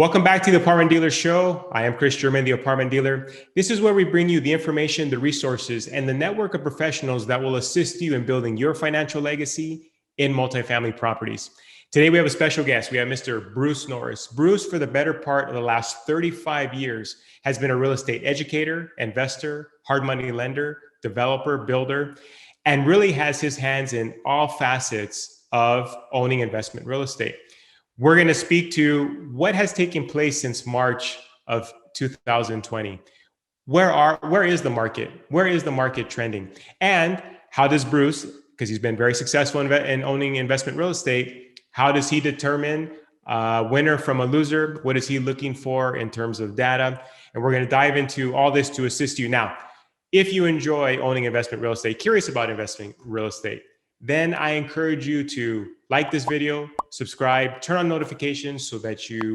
Welcome back to the Apartment Dealer Show. I am Chris German, the Apartment Dealer. This is where we bring you the information, the resources, and the network of professionals that will assist you in building your financial legacy in multifamily properties. Today, we have a special guest. We have Mr. Bruce Norris. Bruce, for the better part of the last 35 years, has been a real estate educator, investor, hard money lender, developer, builder, and really has his hands in all facets of owning investment real estate. We're going to speak to what has taken place since March of 2020. Where is the market? Where is the market trending? And how does Bruce, because he's been very successful in owning investment real estate, how does he determine a winner from a loser? What is he looking for in terms of data? And we're going to dive into all this to assist you. Now, if you enjoy owning investment real estate, curious about investing real estate, then I encourage you to like this video, subscribe, turn on notifications so that you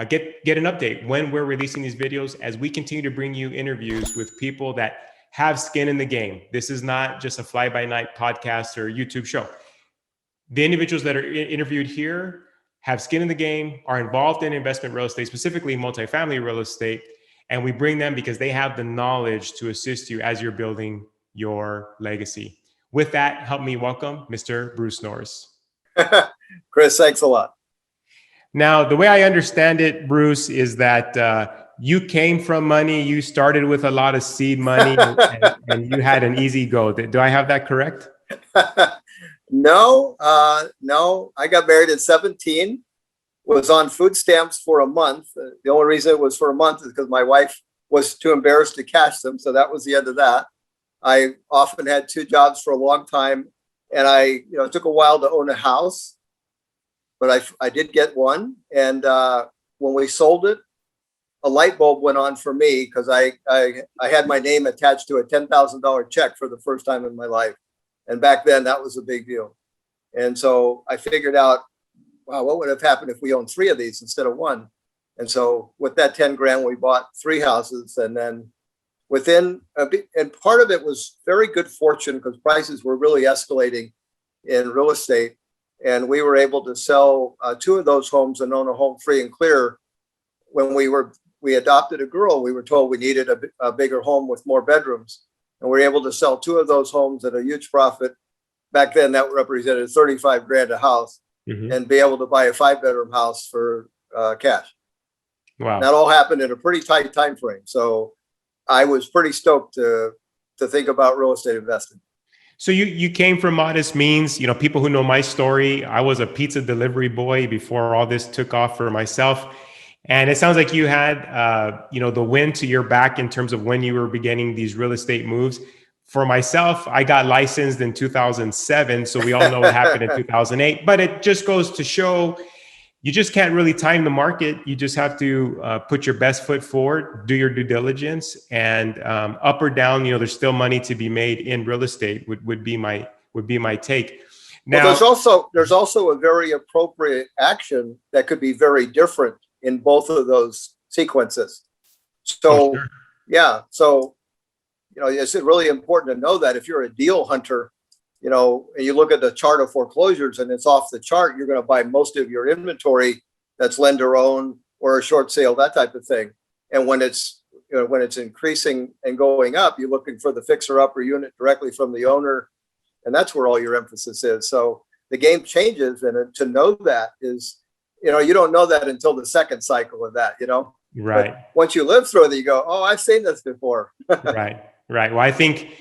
get an update when we're releasing these videos as we continue to bring you interviews with people that have skin in the game. This is not just a fly-by-night podcast or YouTube show. The individuals that are interviewed here have skin in the game, are involved in investment real estate, specifically multifamily real estate, and we bring them because they have the knowledge to assist you as you're building your legacy. With that, help me welcome Mr. Bruce Norris. Chris, thanks a lot. Now, the way I understand it, Bruce, is that you came from money. You started with a lot of seed money and you had an easy go. Do I have that correct? No. I got married at 17, was on food stamps for a month. The only reason it was for a month is because my wife was too embarrassed to cash them. So that was the end of that. I often had two jobs for a long time, and it took a while to own a house, but I did get one. And when we sold it, a light bulb went on for me because I had my name attached to a $10,000 check for the first time in my life. And back then that was a big deal. And so I figured out, wow, what would have happened if we owned three of these instead of one? And so with that 10 grand, we bought three houses, and then within a bit, and part of it was very good fortune because prices were really escalating in real estate. And we were able to sell two of those homes and own a home free and clear. When we adopted a girl, we were told we needed a bigger home with more bedrooms. And we were able to sell two of those homes at a huge profit. Back then that represented 35 grand a house, and be able to buy a 5-bedroom house for cash. Wow. That all happened in a pretty tight time frame. So I was pretty stoked to think about real estate investing. So you came from modest means. You know, people who know my story, I was a pizza delivery boy before all this took off for myself. And it sounds like you had, the wind to your back in terms of when you were beginning these real estate moves. For myself, I got licensed in 2007. So we all know what happened in 2008. But it just goes to show you just can't really time the market. You just have to put your best foot forward, do your due diligence, and up or down, there's still money to be made in real estate would be my take. Now, well, there's also a very appropriate action that could be very different in both of those sequences. So, sure. Yeah. So, it's really important to know that if you're a deal hunter, and you look at the chart of foreclosures and it's off the chart, you're going to buy most of your inventory that's lender owned or a short sale, that type of thing. And when it's increasing and going up, you're looking for the fixer upper unit directly from the owner. And that's where all your emphasis is. So the game changes. And to know that is, you don't know that until the second cycle of that, Right. But once you live through it, you go, oh, I've seen this before. Right. Well, I think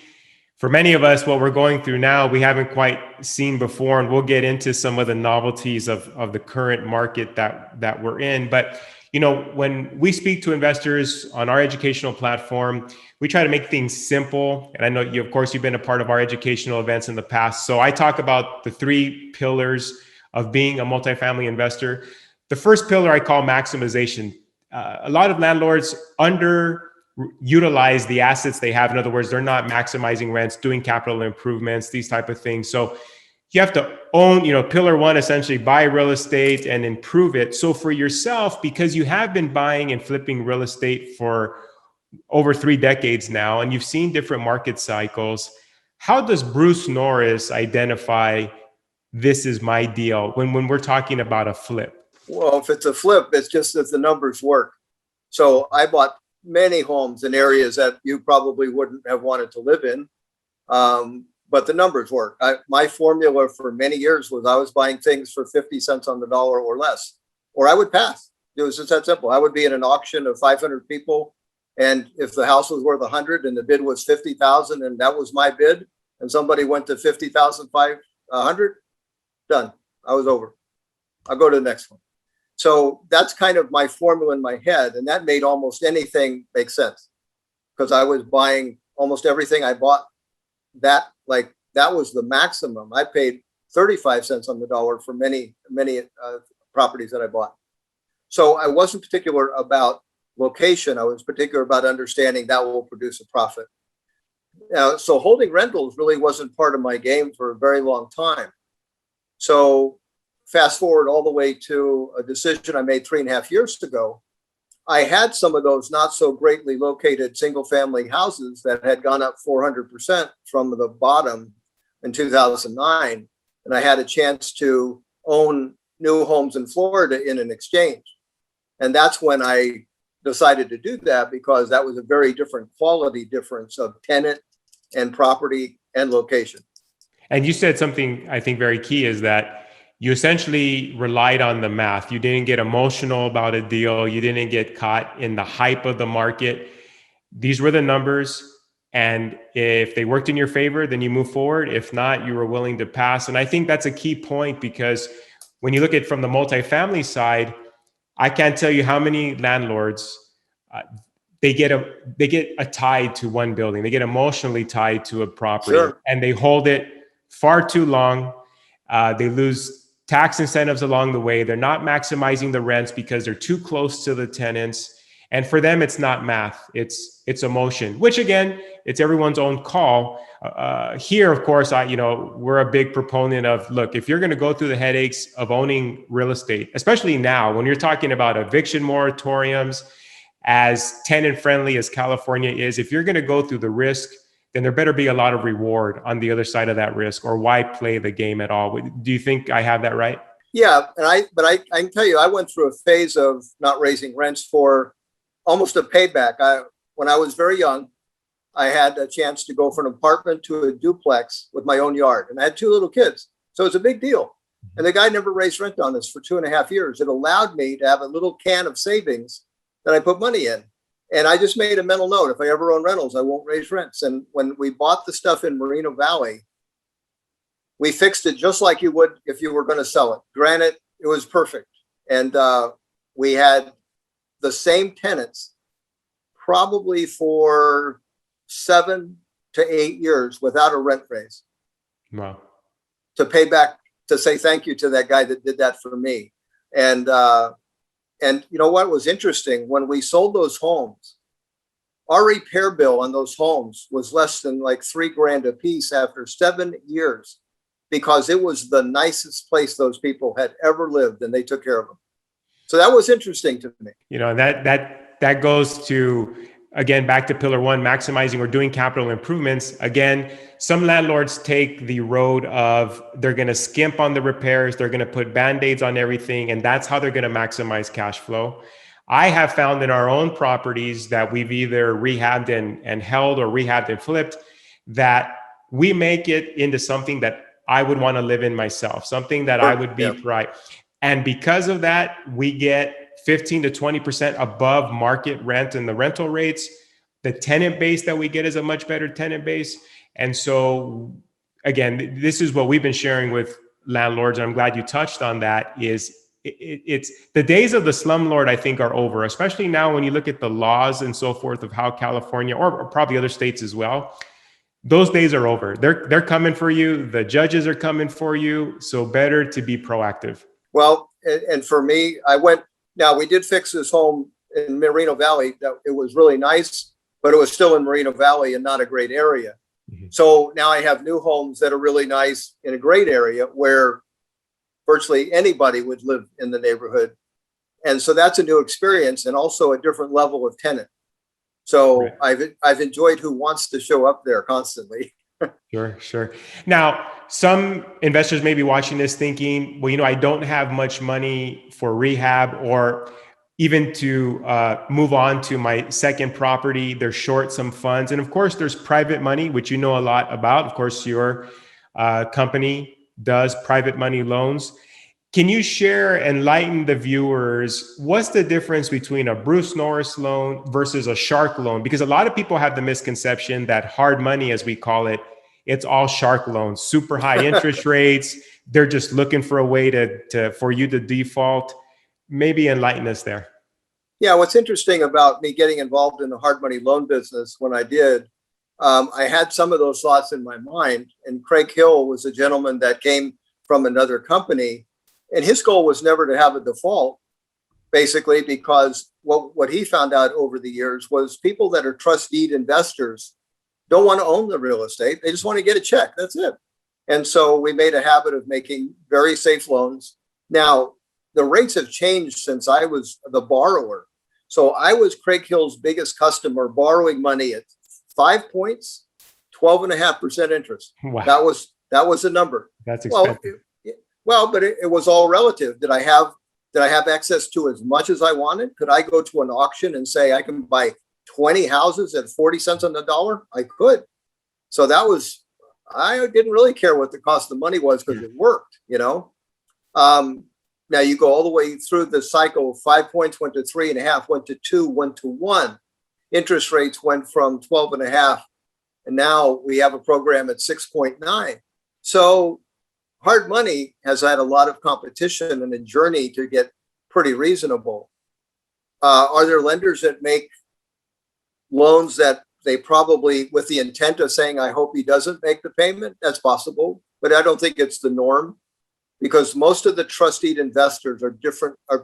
for many of us, what we're going through now, we haven't quite seen before, and we'll get into some of the novelties of the current market that we're in. But, when we speak to investors on our educational platform, we try to make things simple. And I know you've been a part of our educational events in the past. So I talk about the 3 pillars of being a multifamily investor. The first pillar I call maximization. A lot of landlords underutilize the assets they have. In other words, they're not maximizing rents, doing capital improvements, these type of things. So you have to own, pillar 1, essentially buy real estate and improve it. So for yourself, because you have been buying and flipping real estate for over 3 decades now, and you've seen different market cycles, how does Bruce Norris identify this is my deal when we're talking about a flip? Well, if it's a flip, it's just that the numbers work. So I bought many homes in areas that you probably wouldn't have wanted to live in. But the numbers work. My formula for many years was I was buying things for 50 cents on the dollar or less, or I would pass. It was just that simple. I would be in an auction of 500 people. And if the house was worth 100 and the bid was 50,000 and that was my bid, and somebody went to 50,500, done. I was over. I'll go to the next one. So that's kind of my formula in my head. And that made almost anything make sense because I was buying almost everything I bought. That was the maximum. I paid 35 cents on the dollar for many properties that I bought. So I wasn't particular about location. I was particular about understanding that will produce a profit. So holding rentals really wasn't part of my game for a very long time. So fast forward all the way to a decision I made 3.5 years ago. I had some of those not so greatly located single family houses that had gone up 400% from the bottom in 2009. And I had a chance to own new homes in Florida in an exchange. And that's when I decided to do that because that was a very different quality difference of tenant and property and location. And you said something I think very key is that you essentially relied on the math. You didn't get emotional about a deal. You didn't get caught in the hype of the market. These were the numbers. And if they worked in your favor, then you move forward. If not, you were willing to pass. And I think that's a key point because when you look at it from the multifamily side, I can't tell you how many landlords they get a tied to one building. They get emotionally tied to a property, Sure. And they hold it far too long. They lose tax incentives along the way. They're not maximizing the rents because they're too close to the tenants. And for them, it's not math. It's emotion, which again, it's everyone's own call. Here, of course, we're a big proponent of, look, if you're going to go through the headaches of owning real estate, especially now when you're talking about eviction moratoriums, as tenant friendly as California is, if you're going to go through the risk, then there better be a lot of reward on the other side of that risk, or why play the game at all? Do you think I have that right? Yeah, but I can tell you, I went through a phase of not raising rents for almost a payback. When I was very young, I had a chance to go from an apartment to a duplex with my own yard, and I had 2 little kids, so it's a big deal. And the guy never raised rent on us for 2.5 years. It allowed me to have a little can of savings that I put money in. And I just made a mental note, if I ever own rentals, I won't raise rents. And when we bought the stuff in Moreno Valley, we fixed it just like you would if you were going to sell it. Granted, it was perfect. And we had the same tenants probably for 7 to 8 years without a rent raise. Wow. To pay back, to say thank you to that guy that did that for me. And you know what was interesting? When we sold those homes, our repair bill on those homes was less than like $3,000 a piece after 7 years, because it was the nicest place those people had ever lived, and they took care of them. So that was interesting to me. That goes to, again, back to pillar 1, maximizing or doing capital improvements. Again, some landlords take the road of they're going to skimp on the repairs. They're going to put Band-Aids on everything. And that's how they're going to maximize cash flow. I have found in our own properties that we've either rehabbed and held or rehabbed and flipped, that we make it into something that I would want to live in myself, something that I would be right. And because of that, we get 15 to 20% above market rent in the rental rates. The tenant base that we get is a much better tenant base. And so again, this is what we've been sharing with landlords. And I'm glad you touched on that. It's the days of the slumlord, I think, are over, especially now when you look at the laws and so forth of how California, or probably other states as well, those days are over. They're coming for you. The judges are coming for you. So better to be proactive. Well, and for me, now we did fix this home in Moreno Valley. That it was really nice, but it was still in Moreno Valley and not a great area. Mm-hmm. So now I have new homes that are really nice in a great area where virtually anybody would live in the neighborhood. And so that's a new experience, and also a different level of tenant. So right. I've enjoyed who wants to show up there constantly. Sure, sure. Now, some investors may be watching this thinking, well, I don't have much money for rehab or even to move on to my second property. They're short some funds. And of course, there's private money, which you know a lot about. Of course, your company does private money loans. Can you share, enlighten the viewers, what's the difference between a Bruce Norris loan versus a shark loan? Because a lot of people have the misconception that hard money, as we call it, it's all shark loans, super high interest rates. They're just looking for a way for you to default. Maybe enlighten us there. Yeah, what's interesting about me getting involved in the hard money loan business when I did, I had some of those thoughts in my mind. And Craig Hill was a gentleman that came from another company. And his goal was never to have a default, basically, because what he found out over the years was people that are trust deed investors don't want to own the real estate. They just want to get a check. That's it. And so we made a habit of making very safe loans. Now, the rates have changed since I was the borrower. So I was Craig Hill's biggest customer, borrowing money at 5 points, 12.5% interest. Wow. That was the number. That's expensive. Well, but it was all relative. Did I have access to as much as I wanted? Could I go to an auction and say I can buy 20 houses at 40 cents on the dollar? I could. So I didn't really care what the cost of money was because it worked, Now you go all the way through the cycle. 5 points went to 3.5, went to 2, went to 1. Interest rates went from 12.5, and now we have a program at 6.9. So hard money has had a lot of competition and a journey to get pretty reasonable. Are there lenders that make loans that they probably, with the intent of saying, I hope he doesn't make the payment? That's possible, but I don't think it's the norm, because most of the trust deed investors are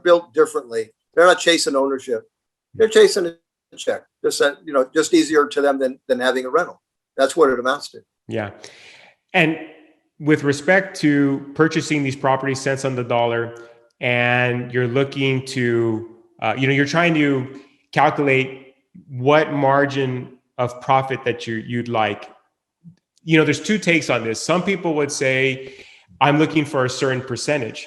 built differently. They're not chasing ownership. They're chasing a check. Just easier to them than having a rental. That's what it amounts to. Yeah. And with respect to purchasing these properties cents on the dollar, and you're looking to, you're trying to calculate what margin of profit that you'd like. There's two takes on this. Some people would say, I'm looking for a certain percentage.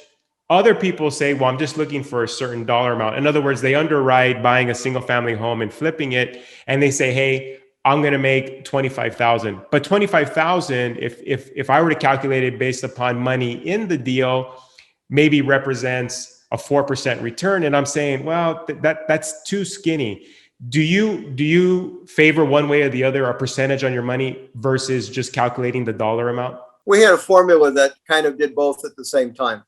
Other people say, well, I'm just looking for a certain dollar amount. In other words, they underwrite buying a single family home and flipping it. And they say, hey, I'm going to make 25,000, but 25,000, if I were to calculate it based upon money in the deal, maybe represents a 4% return. And I'm saying, well, that's too skinny. Do you favor one way or the other, a percentage on your money versus just calculating the dollar amount? We had a formula that kind of did both at the same time.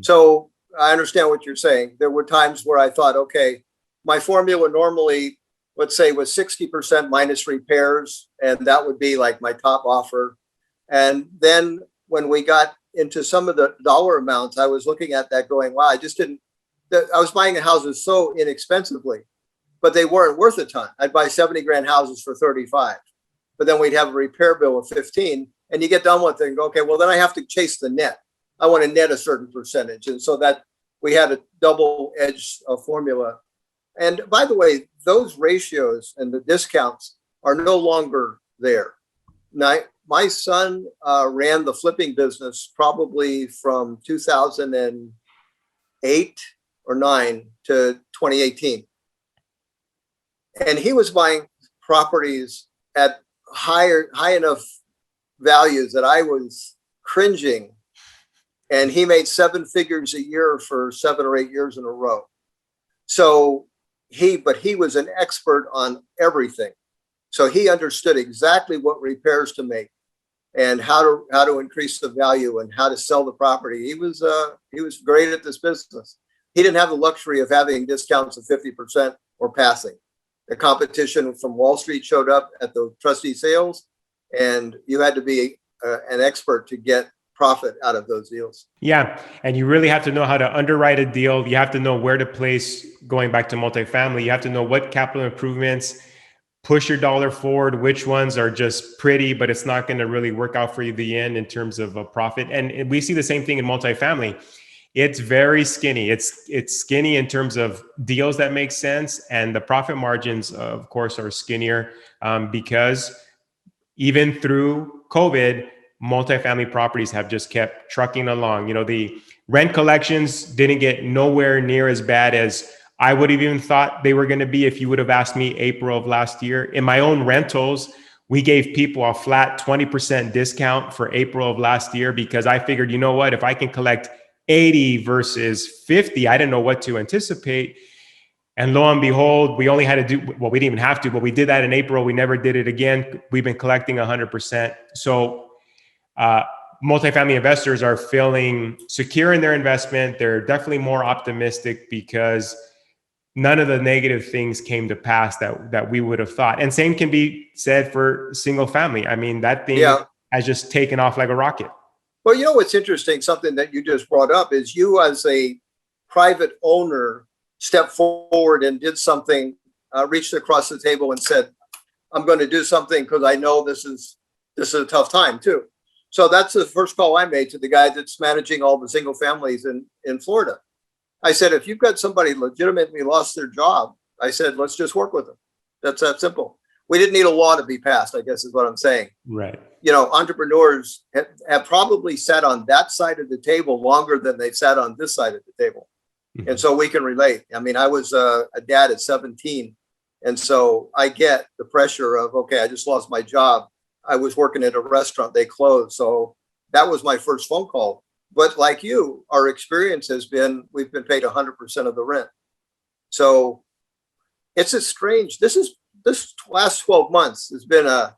So I understand what you're saying. There were times where I thought, okay, my formula normally, let's say, was 60% minus repairs, and that would be like my top offer. And then when we got into some of the dollar amounts, I was looking at that going, wow, I was buying houses so inexpensively, but they weren't worth a ton. I'd buy 70 grand houses for 35, but then we'd have a repair bill of 15, and you get done with it and go, okay, well, then I have to chase the net. I want to net a certain percentage. And so that we had a double-edged formula. And by the way, those ratios and the discounts are no longer there. Now, my son ran the flipping business probably from 2008 or 9 to 2018. And he was buying properties at high enough values that I was cringing. And he made 7 figures a year for 7 or 8 years in a row. So he was an expert on everything. So he understood exactly what repairs to make and how to increase the value and how to sell the property. He was great at this business. He didn't have the luxury of having discounts of 50% or passing. The competition from Wall Street showed up at the trustee sales, and you had to be an expert to get profit out of those deals. Yeah. And you really have to know how to underwrite a deal. You have to know where to place, going back to multifamily, you have to know what capital improvements push your dollar forward, which ones are just pretty, but it's not going to really work out for you the end in terms of a profit. And we see the same thing in multifamily. It's very skinny. It's skinny in terms of deals that make sense. And the profit margins, of course, are skinnier because even through COVID, multifamily properties have just kept trucking along. The rent collections didn't get nowhere near as bad as I would have even thought they were going to be if you would have asked me April of last year. In my own rentals, we gave people a flat 20% discount for April of last year because I figured, what, if I can collect 80 versus 50, I didn't know what to anticipate. And lo and behold, we only had to do, well, we didn't even have to, but we did that in April. We never did it again. We've been collecting 100%. So multifamily investors are feeling secure in their investment. They're definitely more optimistic because none of the negative things came to pass that we would have thought. And same can be said for single family. I mean, that thing has just taken off like a rocket. Well, what's interesting, something that you just brought up is you as a private owner stepped forward and did something, reached across the table and said, I'm going to do something because I know this is a tough time too. So that's the first call I made to the guy that's managing all the single families in Florida. I said, if you've got somebody legitimately lost their job, I said, let's just work with them. That's that simple. We didn't need a law to be passed, I guess is what I'm saying. Right. Entrepreneurs have probably sat on that side of the table longer than they've sat on this side of the table. Mm-hmm. And so we can relate. I mean, I was a dad at 17. And so I get the pressure of, okay, I just lost my job. I was working at a restaurant, they closed. So that was my first phone call. But like you, our experience has been, we've been paid 100% of the rent. So it's a strange, this last 12 months has been a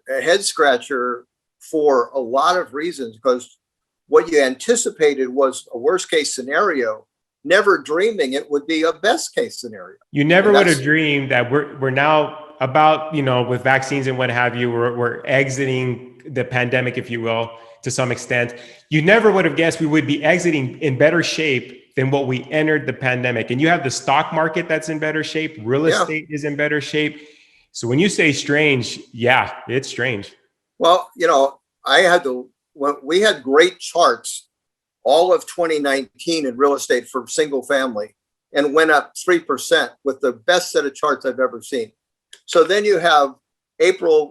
head scratcher for a lot of reasons, because what you anticipated was a worst case scenario, never dreaming it would be a best case scenario. You never would have dreamed that we're now about, with vaccines and what have you, we're exiting the pandemic, if you will, to some extent. You never would have guessed we would be exiting in better shape than what we entered the pandemic. And you have the stock market that's in better shape. Real estate is in better shape. So when you say strange, yeah, it's strange. Well, we had great charts all of 2019 in real estate for single family and went up 3% with the best set of charts I've ever seen. So then you have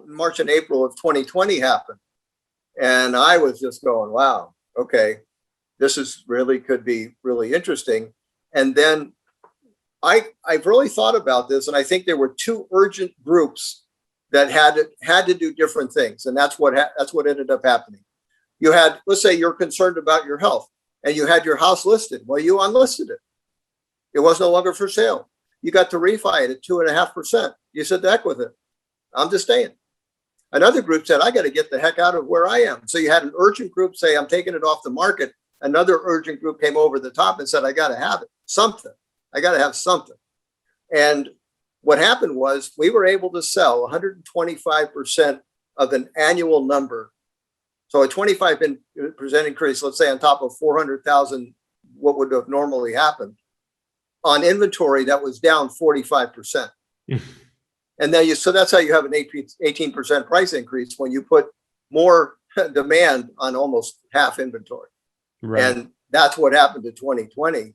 March and April of 2020 happen. And I was just going, wow, okay, this could be really interesting. And then I've really thought about this, and I think there were two urgent groups that had to do different things, and that's what ended up happening. You had, let's say you're concerned about your health, and you had your house listed. Well, you unlisted it. It was no longer for sale. You got to refi it at 2.5%. You said, the heck with it. I'm just staying. Another group said, I got to get the heck out of where I am. So you had an urgent group say, I'm taking it off the market. Another urgent group came over the top and said, I got to have it. Something. I got to have something. And what happened was we were able to sell 125% of an annual number. So a 25% increase, let's say on top of 400,000, what would have normally happened on inventory that was down 45%. And then so that's how you have an 18% price increase when you put more demand on almost half inventory. Right. And that's what happened to 2020.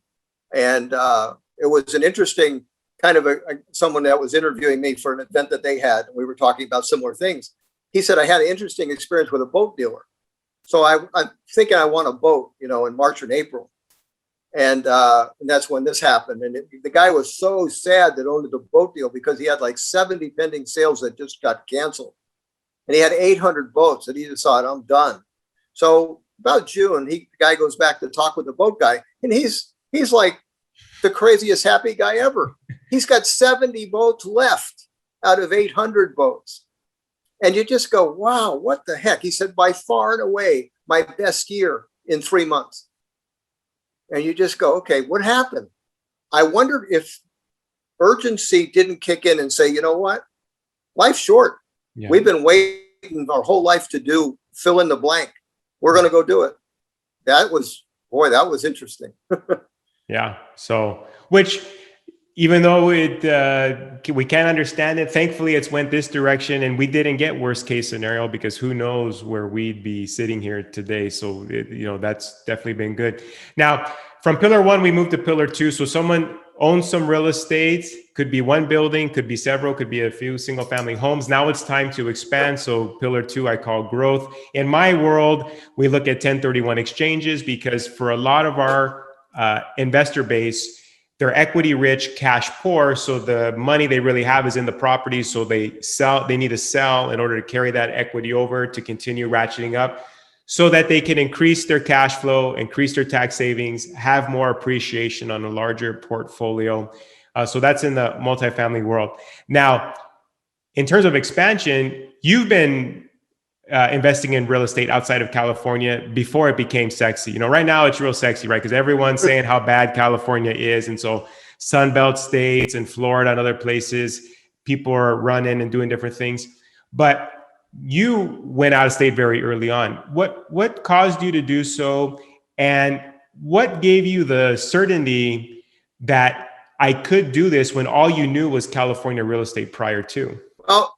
And it was an interesting kind of someone that was interviewing me for an event that they had. And we were talking about similar things. He said, I had an interesting experience with a boat dealer. So I'm thinking I want a boat, in March and April. And that's when this happened. And the guy was so sad that owned the boat deal because he had like 70 pending sales that just got canceled. And he had 800 boats and he decided, I'm done. So about June, the guy goes back to talk with the boat guy. And he's like the craziest happy guy ever. He's got 70 boats left out of 800 boats. And you just go, wow, what the heck? He said, by far and away, my best year in 3 months. And you just go, okay, what happened? I wondered if urgency didn't kick in and say, you know what? Life's short. Yeah. We've been waiting our whole life to fill in the blank. We're going to go do it. That was interesting. Yeah. So, which even though we can't understand it, thankfully it's went this direction, and we didn't get worst case scenario, because who knows where we'd be sitting here today. So that's definitely been good. Now, from pillar one, we moved to pillar two. So someone owns some real estate, could be one building, could be several, could be a few single family homes. Now it's time to expand. So pillar two, I call growth. In my world, we look at 1031 exchanges, because for a lot of our investor base, they're equity rich, cash poor. So the money they really have is in the property. So they need to sell in order to carry that equity over to continue ratcheting up, so that they can increase their cash flow, increase their tax savings, have more appreciation on a larger portfolio. So that's in the multifamily world. Now, in terms of expansion, you've been investing in real estate outside of California before it became sexy. Right now it's real sexy, right? Because everyone's saying how bad California is. And so Sunbelt states and Florida and other places, people are running and doing different things. But you went out of state very early on. What caused you to do so? And what gave you the certainty that I could do this when all you knew was California real estate prior to? Well,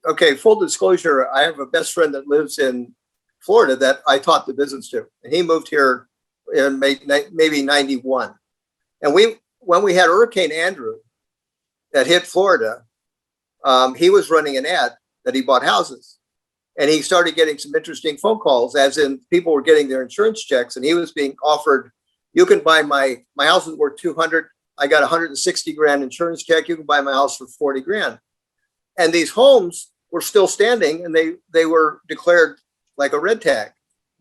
okay, full disclosure, I have a best friend that lives in Florida that I taught the business to. And he moved here in maybe 91. And when we had Hurricane Andrew that hit Florida, he was running an ad that he bought houses. And he started getting some interesting phone calls, as in people were getting their insurance checks, and he was being offered, you can buy my house is worth 200. I got 160 grand insurance check. You can buy my house for 40 grand. And these homes were still standing, and they were declared like a red tag.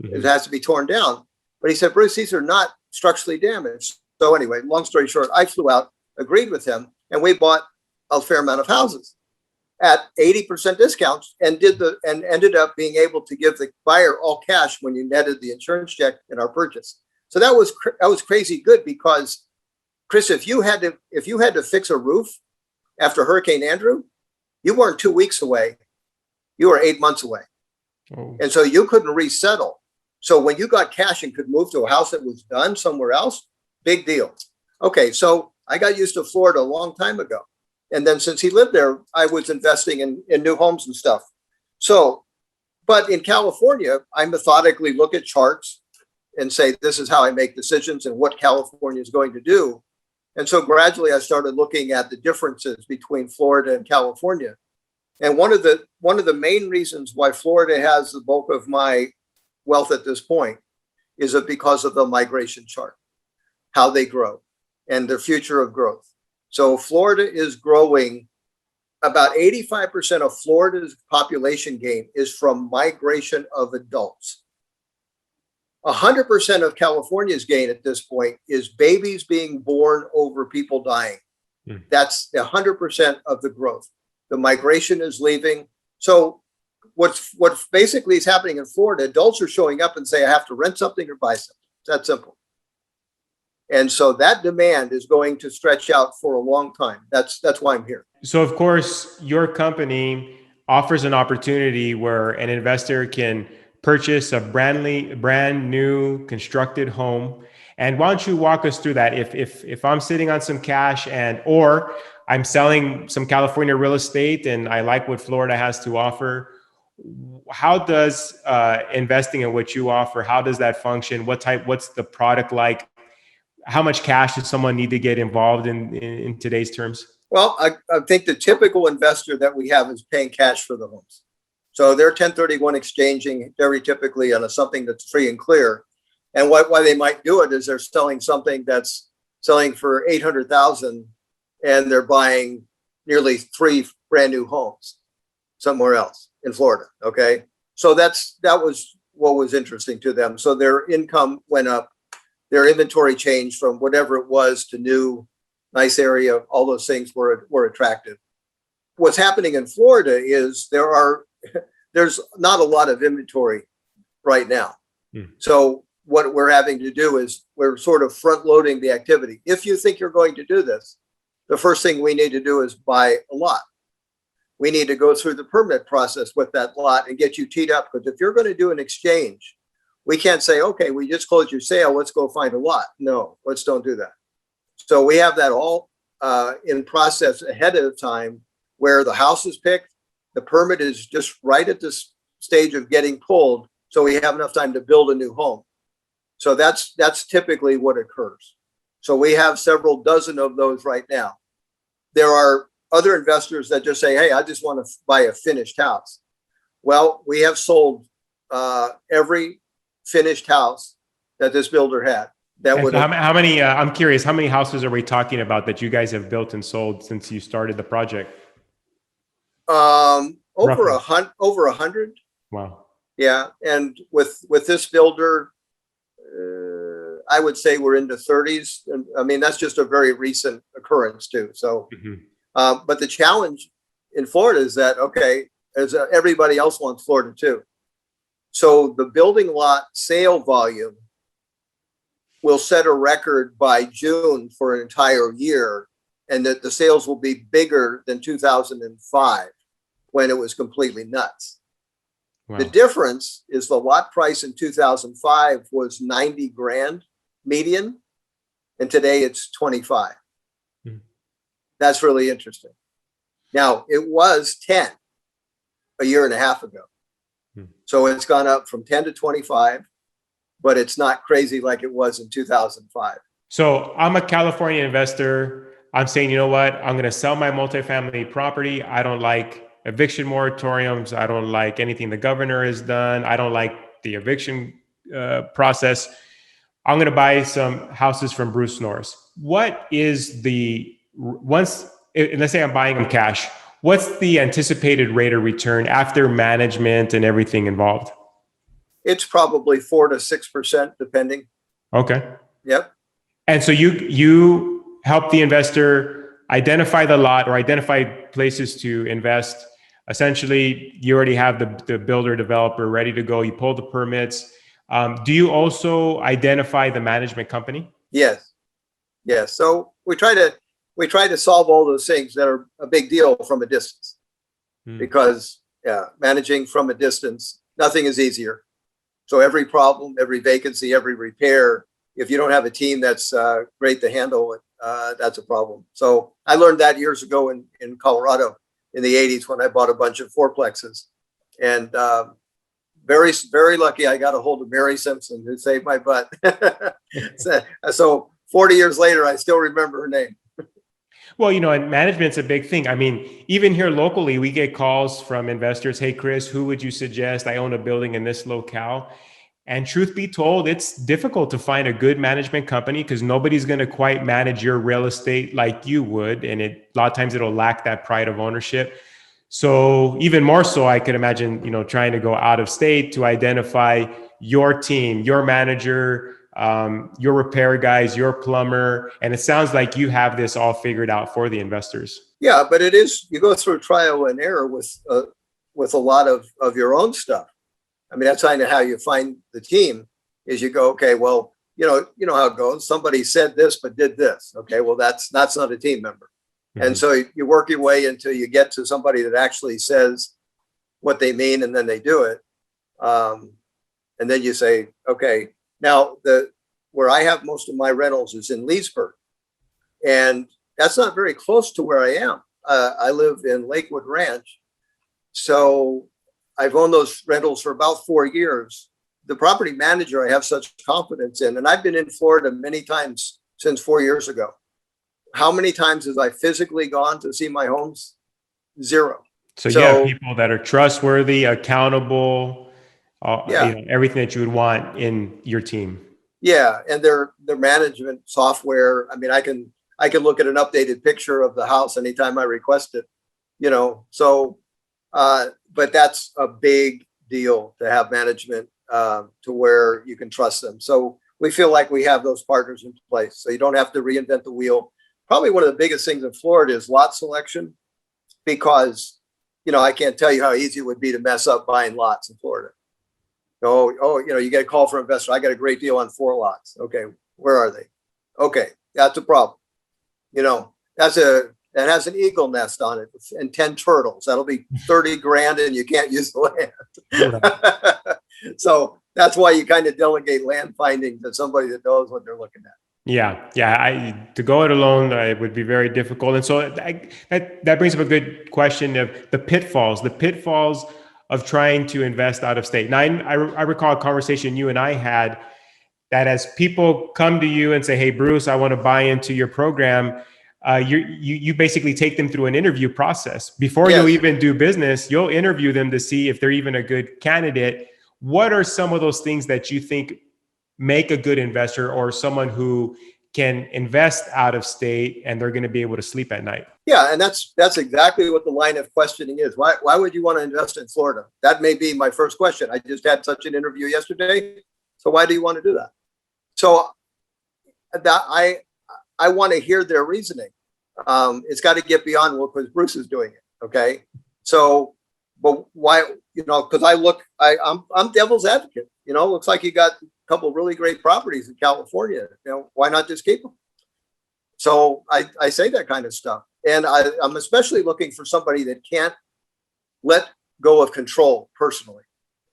Mm-hmm. It has to be torn down. But he said, Bruce, these are not structurally damaged. So anyway, long story short, I flew out, agreed with him, and we bought a fair amount of houses at 80% discounts, and ended up being able to give the buyer all cash when you netted the insurance check in our purchase. So that was crazy good, because Chris, if you had to fix a roof after Hurricane Andrew, you weren't 2 weeks away. You were 8 months away. Oh. And so you couldn't resettle. So when you got cash and could move to a house that was done somewhere else, big deal. Okay, so I got used to Florida a long time ago. And then since he lived there, I was investing in new homes and stuff. So, but in California, I methodically look at charts and say, this is how I make decisions and what California is going to do. And so gradually I started looking at the differences between Florida and California. And one of the main reasons why Florida has the bulk of my wealth at this point is because of the migration chart, how they grow and their future of growth. So Florida is growing. About 85% of Florida's population gain is from migration of adults. 100% of California's gain at this point is babies being born over people dying. That's 100% of the growth. The migration is leaving. So what basically is happening in Florida, adults are showing up and say, I have to rent something or buy something. It's that simple. And so that demand is going to stretch out for a long time. That's why I'm here. So of course, your company offers an opportunity where an investor can purchase a brand new constructed home. And why don't you walk us through that? If I'm sitting on some cash or I'm selling some California real estate and I like what Florida has to offer, how does investing in what you offer, how does that function? What's the product like? How much cash does someone need to get involved in today's terms? Well, I think the typical investor that we have is paying cash for the homes. So they're 1031 exchanging very typically on something that's free and clear. And why they might do it is they're selling something that's selling for $800,000 and they're buying nearly 3 brand new homes somewhere else in Florida. Okay. So that was what was interesting to them. So their income went up, their inventory changed from whatever it was to new, nice area. All those things were attractive. What's happening in Florida is there's not a lot of inventory right now. So what we're having to do is we're sort of front loading the activity. If you think you're going to do this, the first thing we need to do is buy a lot. We need to go through the permit process with that lot and get you teed up. Because if you're going to do an exchange, we can't say, okay, we just closed your sale, let's go find a lot. No, don't do that. So we have that all in process ahead of time where the house is picked, the permit is just right at this stage of getting pulled, so we have enough time to build a new home. So that's typically what occurs. So we have several dozen of those right now. There are other investors that just say, hey, I just want to buy a finished house. Well, we have sold every finished house that this builder had. That would how many, I'm curious, how many houses are we talking about that you guys have built and sold since you started the project? over Roughly. over 100. Wow. Yeah. And with this builder, I would say we're into 30s. And I mean, that's just a very recent occurrence too. So, but the challenge in Florida is that, okay, as everybody else wants Florida too. So the building lot sale volume will set a record by June for an entire year, and that the sales will be bigger than 2005 when it was completely nuts. Wow. The difference is the lot price in 2005 was 90 grand median, and today it's 25. That's really interesting. Now, it was 10 a year and a half ago. So it's gone up from 10 to 25, but it's not crazy like it was in 2005. So I'm a California investor. I'm saying, you know what? I'm going to sell my multifamily property. I don't like eviction moratoriums. I don't like anything the governor has done. I don't like the eviction process. I'm going to buy some houses from Bruce Norris. What is let's say I'm buying them cash. What's the anticipated rate of return after management and everything involved? It's probably 4 to 6%, depending. Okay. Yep. And so you help the investor identify the lot or identify places to invest. Essentially, you already have the builder developer ready to go. You pull the permits. Do you also identify the management company? Yes. Yes. So we try to solve all those things that are a big deal from a distance, because managing from a distance, nothing is easier. So every problem, every vacancy, every repair, if you don't have a team that's great to handle it, that's a problem. So I learned that years ago in Colorado in the 80s when I bought a bunch of fourplexes. And very, very lucky I got a hold of Mary Simpson, who saved my butt. So 40 years later, I still remember her name. Well, and management's a big thing. I mean, even here locally, we get calls from investors. Hey, Chris, who would you suggest? I own a building in this locale. And truth be told, it's difficult to find a good management company because nobody's going to quite manage your real estate like you would. And a lot of times it'll lack that pride of ownership. So even more so, I could imagine, trying to go out of state to identify your team, your manager, your repair guys, your plumber. And it sounds like you have this all figured out for the investors. Yeah, but it is, you go through trial and error with a lot of your own stuff. I mean, that's kind of how you find the team is you go, okay, well, you know how it goes. Somebody said this, but did this. Okay, well, that's not a team member. And so you work your way until you get to somebody that actually says what they mean, and then they do it. And then you say, okay, now where I have most of my rentals is in Leesburg, and that's not very close to where I am. I live in Lakewood Ranch. So I've owned those rentals for about 4 years. The property manager I have such confidence in, and I've been in Florida many times since 4 years ago. How many times have I physically gone to see my homes? 0. So you have people that are trustworthy, accountable, everything that you would want in your team. Yeah, and their management software. I mean, I can look at an updated picture of the house anytime I request it. So. But that's a big deal to have management to where you can trust them. So we feel like we have those partners in place. So you don't have to reinvent the wheel. Probably one of the biggest things in Florida is lot selection, because, I can't tell you how easy it would be to mess up buying lots in Florida. You get a call from an investor. I got a great deal on 4 lots. Okay, where are they? Okay, that's a problem. That has an eagle nest on it and 10 turtles. That'll be 30 grand and you can't use the land. So that's why you kind of delegate land finding to somebody that knows what they're looking at. To go it alone, it would be very difficult. And so that brings up a good question of the pitfalls of trying to invest out of state. Now, I recall a conversation you and I had that as people come to you and say, "Hey, Bruce, I want to buy into your program," you basically take them through an interview process. Before Yes. you'll even do business, you'll interview them to see if they're even a good candidate. What are some of those things that you think make a good investor or someone who can invest out of state and they're going to be able to sleep at night? Yeah, and that's exactly what the line of questioning is. Why would you want to invest in Florida? That may be my first question. I just had such an interview yesterday. So why do you want to do that? So that I want to hear their reasoning. It's got to get beyond what because Bruce is doing it. Okay. So, but why, because I'm devil's advocate, looks like you got a couple of really great properties in California. Why not just keep them? So I say that kind of stuff. And I'm especially looking for somebody that can't let go of control personally.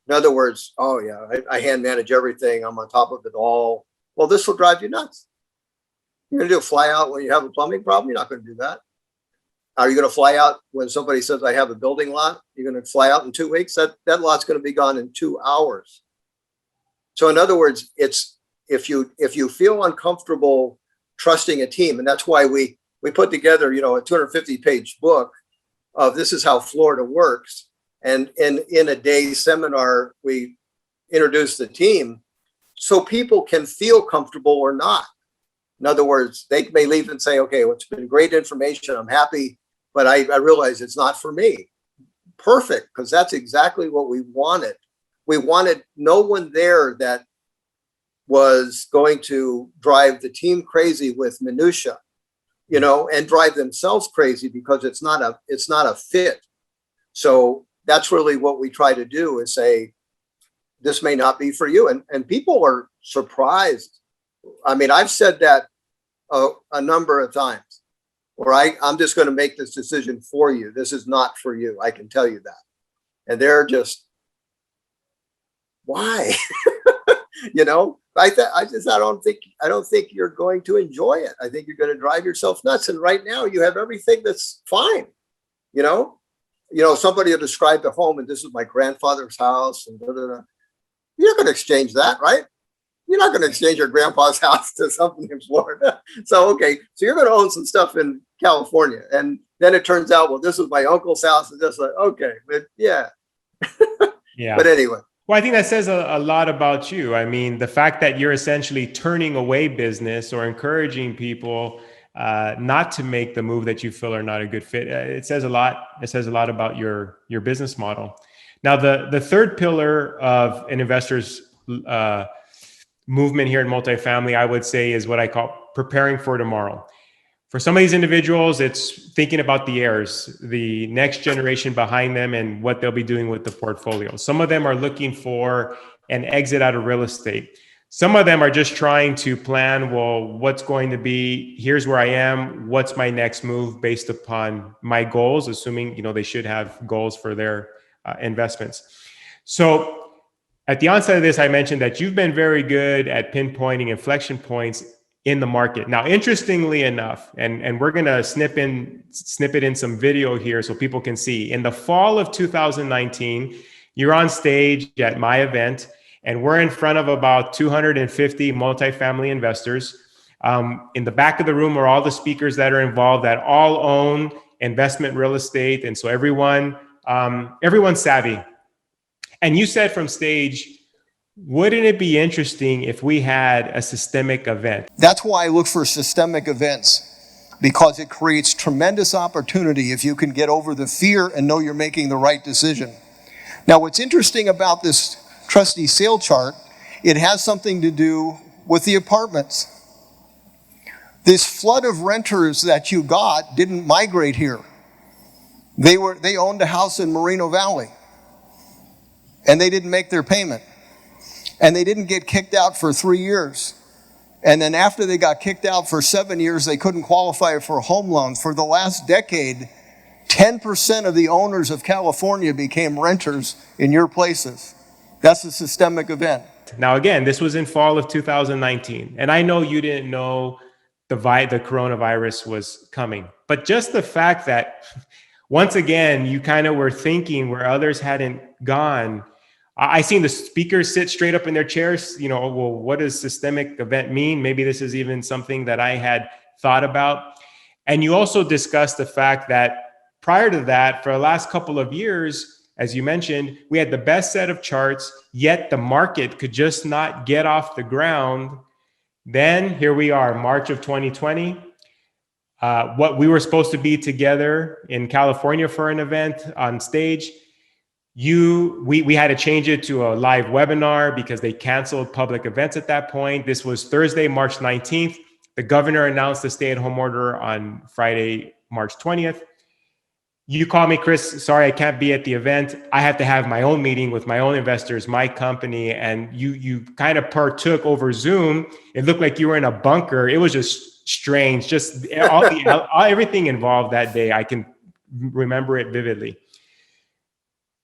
In other words, oh yeah, I hand manage everything. I'm on top of it all. Well, this will drive you nuts. You're going to do a fly out when you have a plumbing problem? You're not going to do that. Are you going to fly out when somebody says, I have a building lot? You're going to fly out in 2 weeks? That lot's going to be gone in 2 hours. So in other words, it's if you feel uncomfortable trusting a team, and that's why we put together, a 250-page book of this is how Florida works. And in a day seminar, we introduce the team so people can feel comfortable or not. In other words, they may leave and say, okay, well, it's been great information. I'm happy, but I realize it's not for me. Perfect, because that's exactly what we wanted. We wanted no one there that was going to drive the team crazy with minutia, and drive themselves crazy because it's not a fit. So that's really what we try to do is say, this may not be for you. And people are surprised. I mean, I've said that a number of times where I'm just going to make this decision for you. This is not for you. I can tell you that. And they're just, why? I don't think you're going to enjoy it. I think you're going to drive yourself nuts. And right now you have everything that's fine. Somebody will describe the home and this is my grandfather's house and You're not going to exchange that, right? You're not going to exchange your grandpa's house to something in Florida. So you're going to own some stuff in California. And then it turns out, well, this is my uncle's house. And just but yeah. Yeah. But anyway. Well, I think that says a lot about you. I mean, the fact that you're essentially turning away business or encouraging people not to make the move that you feel are not a good fit, it says a lot. It says a lot about your business model. Now, the third pillar of an investor's movement here in multifamily, I would say, is what I call preparing for tomorrow. For some of these individuals, it's thinking about the heirs, the next generation behind them, and what they'll be doing with the portfolio. Some of them are looking for an exit out of real estate. Some of them are just trying to plan, well, what's going to be, here's where I am, what's my next move based upon my goals, assuming, they should have goals for their investments. So at the onset of this, I mentioned that you've been very good at pinpointing inflection points in the market. Now, interestingly enough, and we're going to snip it in some video here so people can see. In the fall of 2019, you're on stage at my event, and we're in front of about 250 multifamily investors. In the back of the room are all the speakers that are involved that all own investment real estate. And so everyone's savvy. And you said from stage, wouldn't it be interesting if we had a systemic event? That's why I look for systemic events, because it creates tremendous opportunity if you can get over the fear and know you're making the right decision. Now, what's interesting about this trustee sale chart, it has something to do with the apartments. This flood of renters that you got didn't migrate here. They owned a house in Moreno Valley, and they didn't make their payment. And they didn't get kicked out for 3 years. And then after they got kicked out for 7 years, they couldn't qualify for a home loan. For the last decade, 10% of the owners of California became renters in your places. That's a systemic event. event. Now, again, this was in fall of 2019. And I know you didn't know the coronavirus was coming, but just the fact that once again, you kind of were thinking where others hadn't gone. I seen the speakers sit straight up in their chairs, well, what does systemic event mean? Maybe this is even something that I had thought about. And you also discussed the fact that prior to that, for the last couple of years, as you mentioned, we had the best set of charts, yet the market could just not get off the ground. Then here we are, March of 2020. What we were supposed to be together in California for an event on stage, we had to change it to a live webinar because they canceled public events at that point. This was Thursday, March 19th. The governor announced the stay-at-home order on Friday, March 20th. You call me, Chris, sorry, I can't be at the event. I have to have my own meeting with my own investors, my company, and you kind of partook over Zoom. It looked like you were in a bunker. It was just strange, just everything involved that day. I can remember it vividly.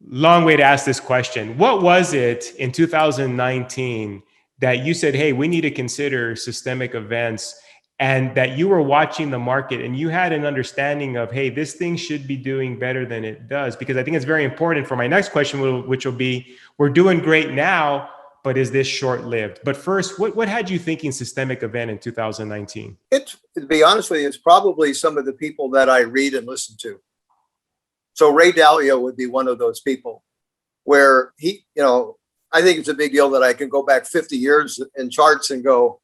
Long way to ask this question. What was it in 2019 that you said, hey, we need to consider systemic events, and that you were watching the market and you had an understanding of, hey, this thing should be doing better than it does? Because I think it's very important for my next question, which will be, we're doing great now, but is this short-lived? But first, what had you thinking systemic event in 2019? To be honest with you, it's probably some of the people that I read and listen to. So Ray Dalio would be one of those people where he, I think it's a big deal that I can go back 50 years in charts and go,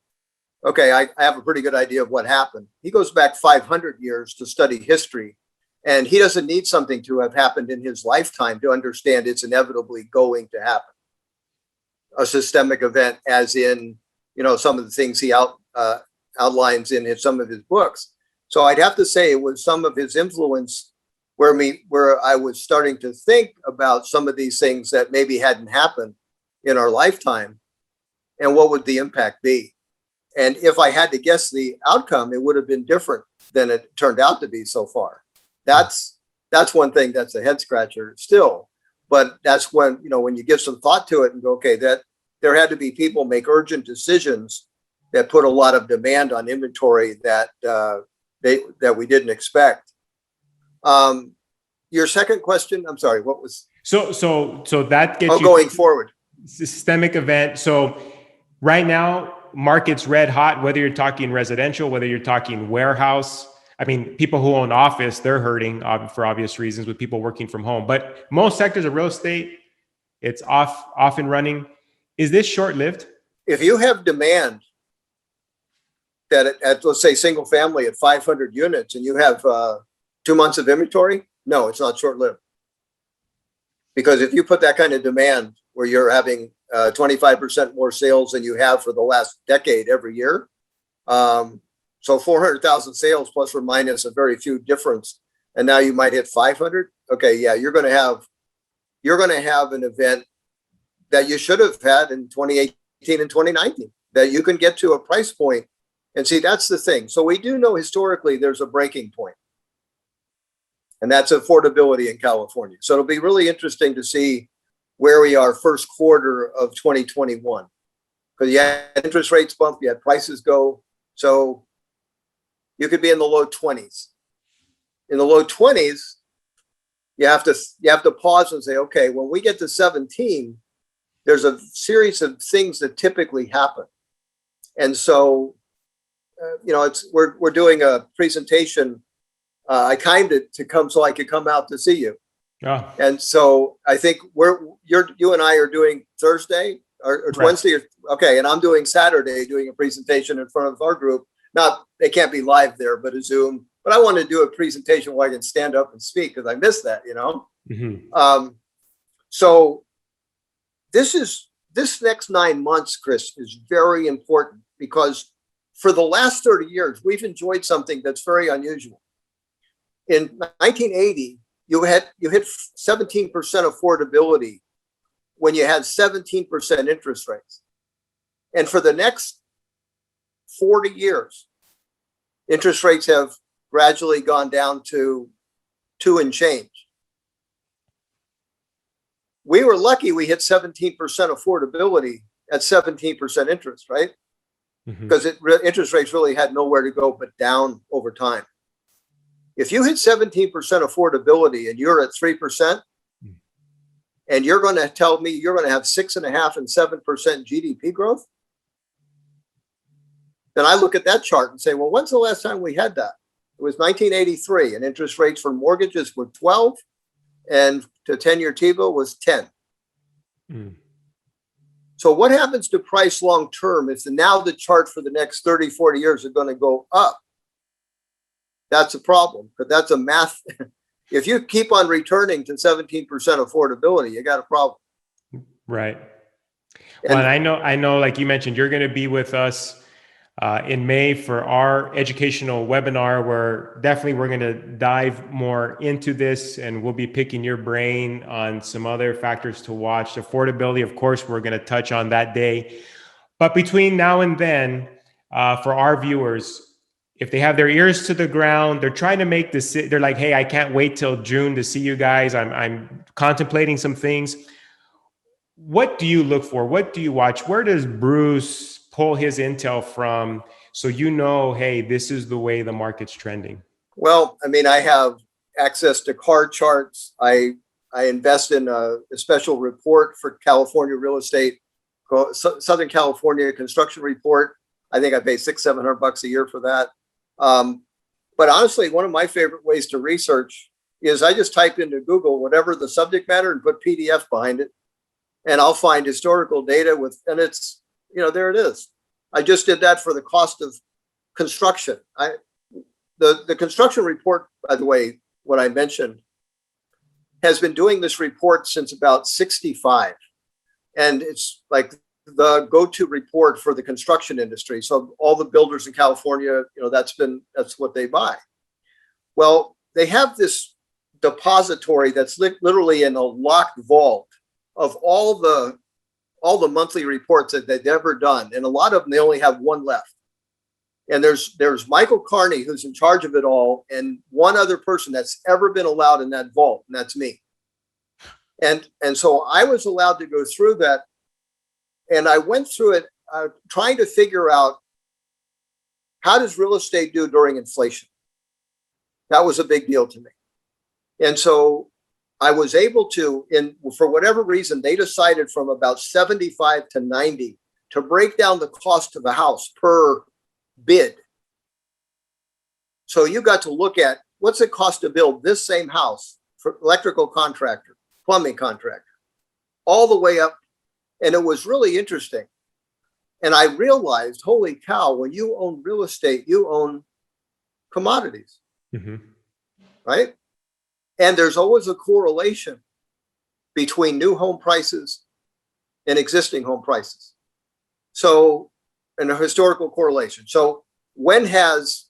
okay, I have a pretty good idea of what happened. He goes back 500 years to study history, and he doesn't need something to have happened in his lifetime to understand it's inevitably going to happen. A systemic event, as in, some of the things he outlines in some of his books. So I'd have to say it was some of his influence where I was starting to think about some of these things that maybe hadn't happened in our lifetime, and what would the impact be? And if I had to guess the outcome, it would have been different than it turned out to be so far. That's one thing that's a head scratcher still. But that's when, when you give some thought to it and go, okay, that there had to be people make urgent decisions that put a lot of demand on inventory that we didn't expect. Your second question, I'm sorry, what was? So that gets you going forward. Systemic event. So right now, market's red hot, whether you're talking residential, whether you're talking warehouse. I mean, people who own office, they're hurting for obvious reasons with people working from home. But most sectors of real estate, it's off and running. Is this short-lived? If you have demand that at let's say single family at 500 units and you have 2 months of inventory, no, it's not short-lived. Because if you put that kind of demand where you're having 25% more sales than you have for the last decade every year, so 400,000 sales plus or minus a very few difference, and now you might hit 500. Okay, yeah, you're going to have an event that you should have had in 2018 and 2019 that you can get to a price point. And see, that's the thing. So we do know historically there's a breaking point. And that's affordability in California. So it'll be really interesting to see where we are first quarter of 2021. Because you had interest rates bump, you had prices go. So you could be in the low 20s. In the low 20s, you have to pause and say, okay, when we get to 17, there's a series of things that typically happen. And so, we're doing a presentation. I timed it to come so I could come out to see you. Yeah. And so I think you and I are doing Thursday or Right. Wednesday. Okay. And I'm doing Saturday, doing a presentation in front of our group. They can't be live there, but a Zoom. But I want to do a presentation where I can stand up and speak because I missed that, Mm-hmm. So this next 9 months, Chris, is very important because for the last 30 years, we've enjoyed something that's very unusual. In 1980, you hit 17% affordability when you had 17% interest rates. And for the next 40 years, interest rates have gradually gone down to 2 and change. We were lucky we hit 17% affordability at 17% interest, right? Mhm. Because interest rates really had nowhere to go but down over time. If you hit 17% affordability and you're at 3%, and you're going to tell me you're going to have 6.5% and 7% GDP growth, then I look at that chart and say, well, when's the last time we had that? It was 1983, and interest rates for mortgages were 12, and to 10-year T-bill was 10. Mm. So what happens to price long term if now the chart for the next 30, 40 years are going to go up? That's a problem, because that's a math. If you keep on returning to 17% affordability, you got a problem. Right. Well, and I know, like you mentioned, you're going to be with us in May for our educational webinar, where definitely we're going to dive more into this, and we'll be picking your brain on some other factors to watch. Affordability, of course, we're going to touch on that day. But between now and then, for our viewers, if they have their ears to the ground, they're trying to make this, they're like, hey, I can't wait till June to see you guys. I'm contemplating some things. What do you look for? What do you watch? Where does Bruce pull his intel from, so you know, hey, this is the way the market's trending? Well, I mean, I have access to car charts. I invest in a special report for California real estate, Southern California construction report. I think I pay $600-700 a year for that. But honestly, one of my favorite ways to research is I just type into Google whatever the subject matter and put PDF behind it, and I'll find historical data and it's, there it is. I just did that for the cost of construction. The construction report, by the way, what I mentioned, has been doing this report since about 65. And it's like the go-to report for the construction industry. So all the builders in California, that's what they buy. Well, they have this depository that's literally in a locked vault of all the monthly reports that they've ever done. And a lot of them, they only have one left. And there's Michael Carney, who's in charge of it all, and one other person that's ever been allowed in that vault, and that's me. And so I was allowed to go through that, and I went through it trying to figure out, how does real estate do during inflation? That was a big deal to me. And so I was able to, for whatever reason, they decided from about 75 to 90 to break down the cost of the house per bid. So you got to look at what's it cost to build this same house for electrical contractor, plumbing contractor, all the way up. And it was really interesting. And I realized, holy cow, when you own real estate, you own commodities, right? And there's always a correlation between new home prices and existing home prices. So, and a historical correlation. So when has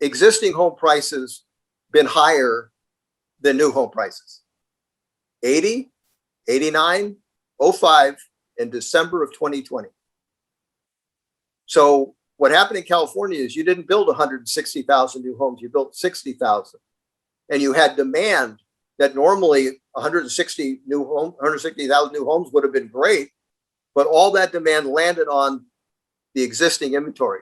existing home prices been higher than new home prices? 80, 89, 05, and December of 2020. So what happened in California is you didn't build 160,000 new homes, you built 60,000. And you had demand that normally 160,000 new homes would have been great, but all that demand landed on the existing inventory,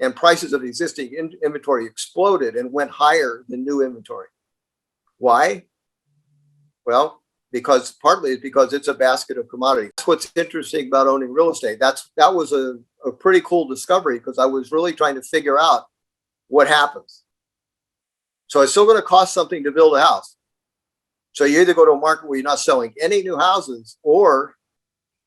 and prices of the existing inventory exploded and went higher than new inventory. Why? Well, partly because it's a basket of commodities. That's what's interesting about owning real estate. That was a pretty cool discovery, because I was really trying to figure out what happens. So it's still going to cost something to build a house. So you either go to a market where you're not selling any new houses, or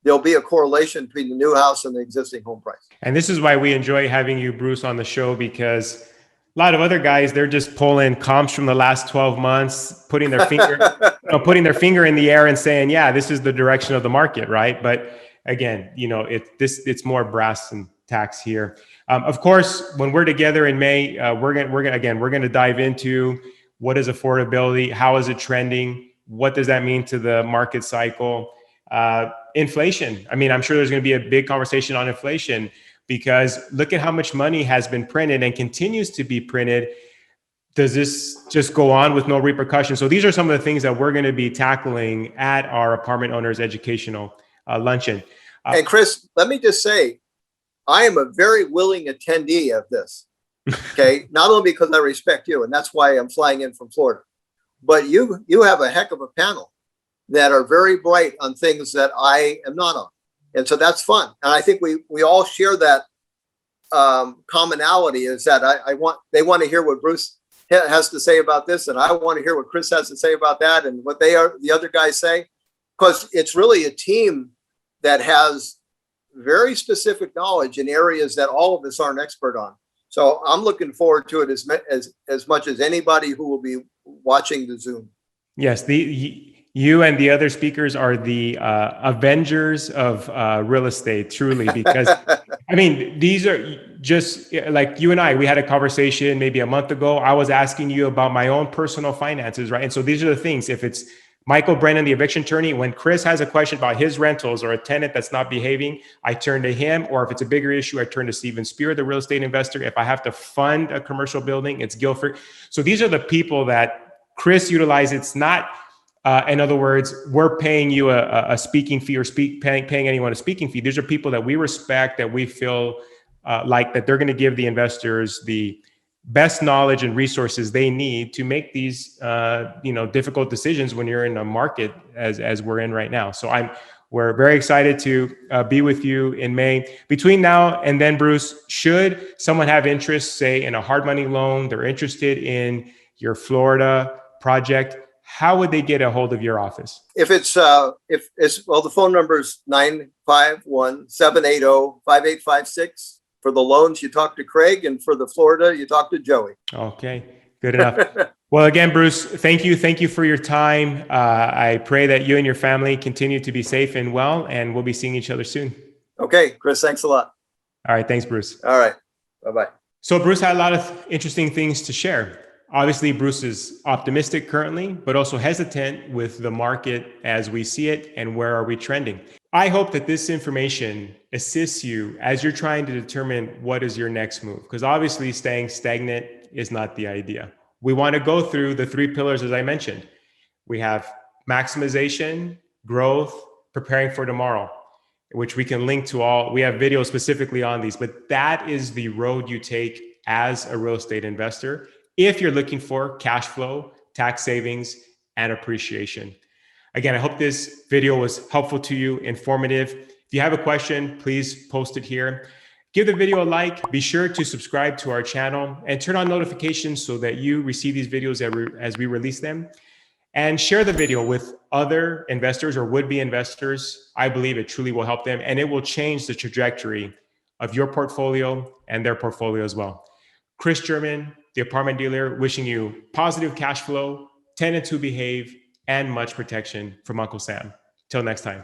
there'll be a correlation between the new house and the existing home price. And this is why we enjoy having you, Bruce, on the show, because a lot of other guys, they're just pulling comps from the last 12 months, putting their finger in the air and saying, yeah, this is the direction of the market, right? But again, it's more brass and tacks here. Of course, when we're together in May, we're going to dive into what is affordability, how is it trending, what does that mean to the market cycle, inflation. I mean, I'm sure there's going to be a big conversation on inflation, because look at how much money has been printed and continues to be printed. Does this just go on with no repercussions? So these are some of the things that we're going to be tackling at our apartment owners educational luncheon. And Chris, let me just say, I am a very willing attendee of this. Okay. Not only because I respect you, and that's why I'm flying in from Florida, but you have a heck of a panel that are very bright on things that I am not on. And so that's fun. And I think we all share that commonality, is that they want to hear what Bruce has to say about this, and I want to hear what Chris has to say about that, and what the other guys say, because it's really a team that has very specific knowledge in areas that all of us aren't expert on. So I'm looking forward to it as much as anybody who will be watching the Zoom. Yes, you and the other speakers are the Avengers of real estate, truly, because I mean, these are just like you and I, we had a conversation maybe a month ago. I was asking you about my own personal finances, right? And so these are the things. If it's Michael Brennan, the eviction attorney, when Chris has a question about his rentals or a tenant that's not behaving, I turn to him. Or if it's a bigger issue, I turn to Steven Spear, the real estate investor. If I have to fund a commercial building, it's Guilford. So these are the people that Chris utilizes. It's not, in other words, we're paying you a speaking fee or paying anyone a speaking fee. These are people that we respect, that we feel like that they're going to give the investors the best knowledge and resources they need to make these difficult decisions when you're in a market as we're in right now. So we're very excited to be with you in May. Between now and then, Bruce, should someone have interest, say in a hard money loan, they're interested in your Florida project, how would they get a hold of your office? If it's the phone number is 951-780-5856. For the loans, you talk to Craig, and for the Florida, you talk to Joey. Okay, good enough. Well, again, Bruce, thank you. Thank you for your time. I pray that you and your family continue to be safe and well, and we'll be seeing each other soon. Okay, Chris, thanks a lot. All right, thanks, Bruce. All right, bye-bye. So Bruce had a lot of interesting things to share. Obviously, Bruce is optimistic currently, but also hesitant with the market as we see it and where are we trending. I hope that this information assists you as you're trying to determine what is your next move, because obviously staying stagnant is not the idea. We want to go through the three pillars, as I mentioned. We have maximization, growth, preparing for tomorrow, which we can link to all. We have videos specifically on these, but that is the road you take as a real estate investor if you're looking for cash flow, tax savings, and appreciation. Again, I hope this video was helpful to you, informative. If you have a question, please post it here. Give the video a like. Be sure to subscribe to our channel and turn on notifications so that you receive these videos as we release them. And share the video with other investors or would-be investors. I believe it truly will help them, and it will change the trajectory of your portfolio and their portfolio as well. Chris German, the apartment dealer, wishing you positive cash flow, tenants who behave, and much protection from Uncle Sam. Till next time.